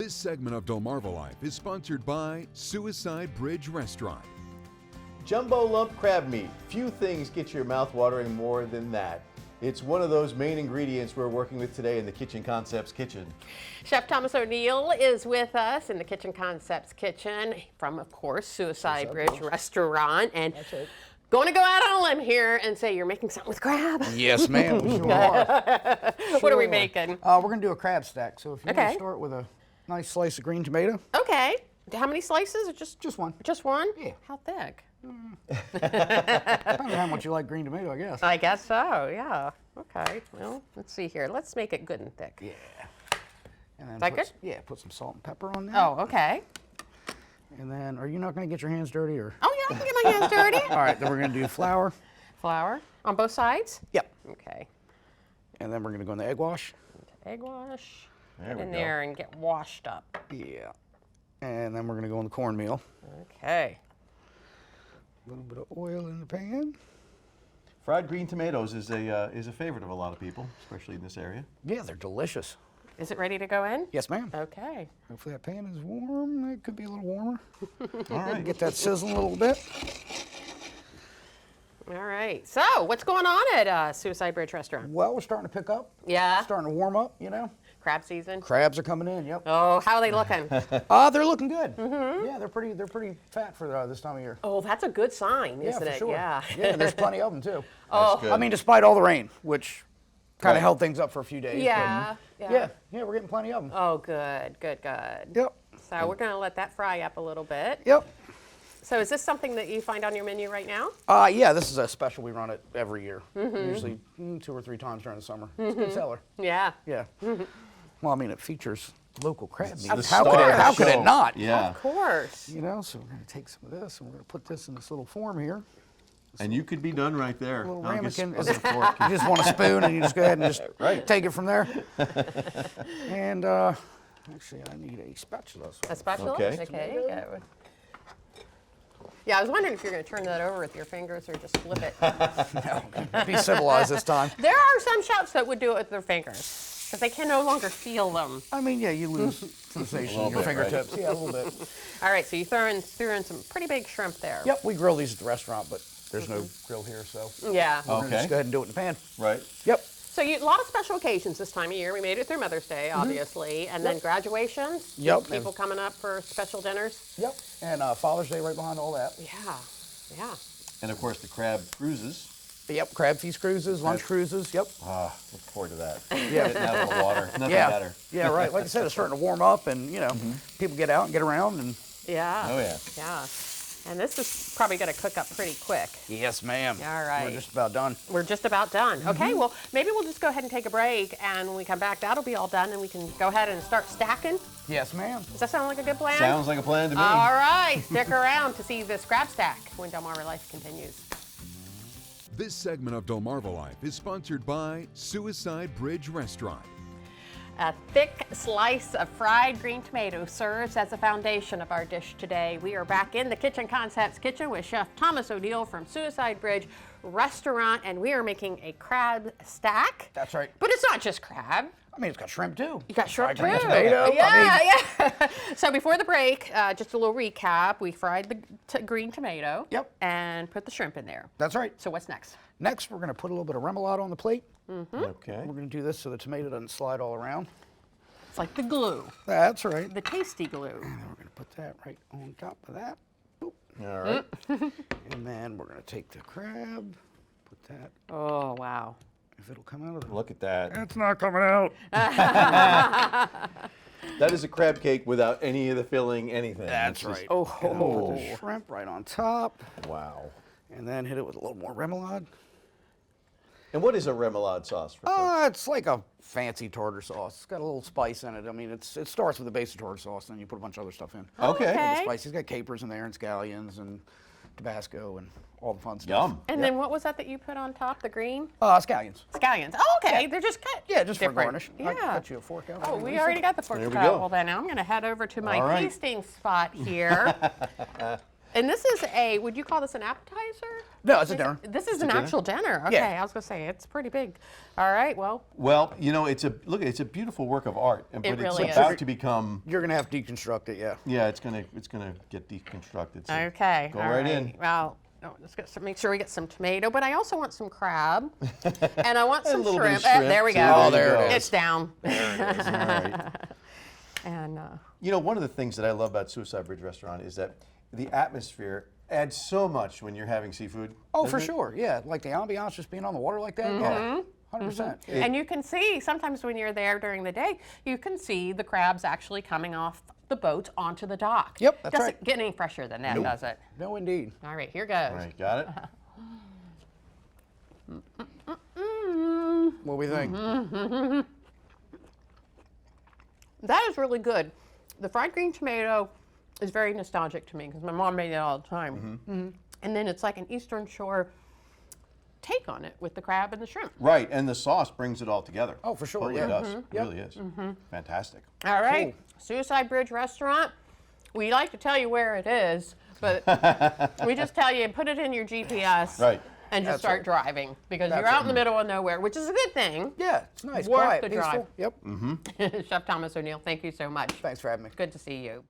This segment of DelmarvaLife is sponsored by Suicide Bridge Restaurant. Jumbo lump crab meat. Few things get your mouth watering more than that. It's one of those main ingredients we're working with today in the Kitchen Concepts kitchen. Chef Thomas O'Neill is with us in the Kitchen Concepts kitchen from, of course, Suicide Bridge Restaurant. And going to go out on a limb here and say you're making something with crab. Yes, ma'am. We sure are. What are we making? We're going to do a crab stack. So if you want to start with a nice slice of green tomato. Okay. How many slices? Or just one. Just one? Yeah. How thick? Depends on how much you like green tomato, I guess. I guess so, yeah. Okay. Well, let's see here. Let's make it good and thick. Yeah. And then Is that good? Yeah, put some salt and pepper on there. Oh, okay. And then, are you not going to get your hands dirty? Or? Oh, yeah, I can get my hands dirty. All right, then we're going to do flour. Flour on both sides? Yep. Okay. And then we're going to go in the egg wash. Egg wash. There Get we in go. there and get washed up. Yeah. And then we're going to go in the cornmeal. Okay. A little bit of oil in the pan. Fried green tomatoes is a favorite of a lot of people, especially in this area. Yeah, they're delicious. Is it ready to go in? Yes, ma'am. Okay. Hopefully that pan is warm. It could be a little warmer. All right. Get that sizzling a little bit. All right. So, what's going on at Suicide Bridge Restaurant? Well, we're starting to pick up. Yeah. Starting to warm up, you know. Crab season. Crabs are coming in, yep. Oh, how are they looking? They're looking good. Yeah, they're pretty fat for this time of year. Oh, that's a good sign, isn't for it? sure. Yeah. Yeah, there's plenty of them too. That's good. I mean, despite all the rain, which kind Right. of held things up for a few days. Yeah. But yeah, we're getting plenty of them. Oh, good. Yep. So we're going to let that fry up a little bit. Yep. So is this something that you find on your menu right now? Yeah, this is a special. We run it every year, usually 2 or 3 times during the summer. It's a good seller. Yeah. Yeah. Well, I mean, it features local crab meat. The How star could it show. not? Yeah. Of course. You know, so we're going to take some of this and we're going to put this in this little form here. And you could be done right there. Little I'll just- ramekin. I'll get a fork. You just want a spoon and you just go ahead and just take it from there. And actually, I need a spatula. So A spatula? Okay. Okay. Good. Yeah, I was wondering if you're going to turn that over with your fingers or just flip it. no, be civilized this time. There are some chefs that would do it with their fingers because they can no longer feel them. I mean, yeah, you lose sensation in your bit, right? fingertips. Yeah, a little bit. All right, so you threw in some pretty big shrimp there. Yep, we grill these at the restaurant, but there's no grill here, so Yeah. we're gonna just go ahead and do it in the pan. Right. Yep. So a lot of special occasions this time of year. We made it through Mother's Day, obviously, and then graduations. Yep. People coming up for special dinners. Yep. And Father's Day right behind all that. Yeah. Yeah. And of course the crab cruises. Yep. Crab feast cruises, lunch cruises. Yep. Look forward to that. Yeah. Getting out of the water. Nothing Yeah. better. Yeah. Right. Like I said, it's starting to warm up, and you know, people get out and get around, and Yeah. Oh yeah. Yeah. And this is probably going to cook up pretty quick. yes, ma'am. All right. We're just about done. We're just about done. Okay, well, maybe we'll just go ahead and take a break, and when we come back, that'll be all done, and we can go ahead and start stacking. Yes, ma'am. Does that sound like a good plan? Sounds like a plan to me. All right, stick around to see this crab stack when DelmarvaLife continues. This segment of DelmarvaLife is sponsored by Suicide Bridge Restaurant. A thick slice of fried green tomato serves as the foundation of our dish today. We are back in the Kitchen Concepts kitchen with Chef Thomas O'Neill from Suicide Bridge Restaurant, and we are making a crab stack. That's right. But it's not just crab. I mean, it's got shrimp too. You got shrimp too. Fried green tomato. Yeah. So before the break, just a little recap. We fried the green tomato. Yep. And put the shrimp in there. That's right. So what's next? Next, we're going to put a little bit of remoulade on the plate. Okay. We're going to do this so the tomato doesn't slide all around. It's like the glue, That's right. the tasty glue. And then we're going to put that right on top of that. Oop. All right. And then we're going to take the crab, put that, Oh, wow. if it'll come out of the... Look at that. It's not coming out. That is a crab cake without any of the filling, anything. That's It's just- right. Oh. Put the shrimp right on top, Wow. and then hit it with a little more remoulade. And what is a remoulade sauce for folks? It's like a fancy tartar sauce. It's got a little spice in it. I mean, it starts with the base of tartar sauce, and then you put a bunch of other stuff in. Okay. okay. It's spicy. It's got capers in there, and scallions, and Tabasco, and all the fun stuff. Yum. And then what was that you put on top? The green? Scallions. Scallions. Oh, okay. They're just cut. Yeah, just for different. garnish. I Yeah. cut you a fork out. Oh, we already got the fork There we cut. go. Well, then I'm going to head over to my All right. tasting spot here. And this is would you call this an appetizer? No, it's a dinner. This is an actual dinner. Okay, Yeah. I was gonna say it's pretty big. All right, well. Well, you know, it's a beautiful work of art, but It really it's is. about to become. You're gonna have to deconstruct it, yeah. Yeah, it's gonna get deconstructed. So Okay. Go all right in. Well, no, let's make sure we get some tomato, but I also want some crab, and I want And a some little bit of shrimp. shrimp, There we too. go. Oh, there it is. It's down. All right. And You know, one of the things that I love about Suicide Bridge Restaurant is that the atmosphere adds so much when you're having seafood. Oh, doesn't for it? sure, yeah. Like the ambiance, just being on the water like that, yeah, 100%. Yeah. and you can see sometimes when you're there during the day, you can see the crabs actually coming off the boat onto the dock. Yep, that's Doesn't right. get any fresher than that, does it? No, indeed. All right, here goes. All right, got it. What do we think? That is really good. The fried green tomato is very nostalgic to me because my mom made it all the time. And then it's like an Eastern Shore take on it with the crab and the shrimp. Right, and the sauce brings it all together. Oh, for sure, It really yeah. does. It really is. Fantastic. All right, Suicide Bridge Restaurant. We like to tell you where it is, but we just tell you, put it in your GPS. Right. And just That's start right. driving because That's you're out right. in the middle of nowhere, which is a good thing. Yeah, it's nice, Worth quiet, the peaceful. drive. Yep. Chef Thomas O'Neill, thank you so much. Thanks for having me. Good to see you.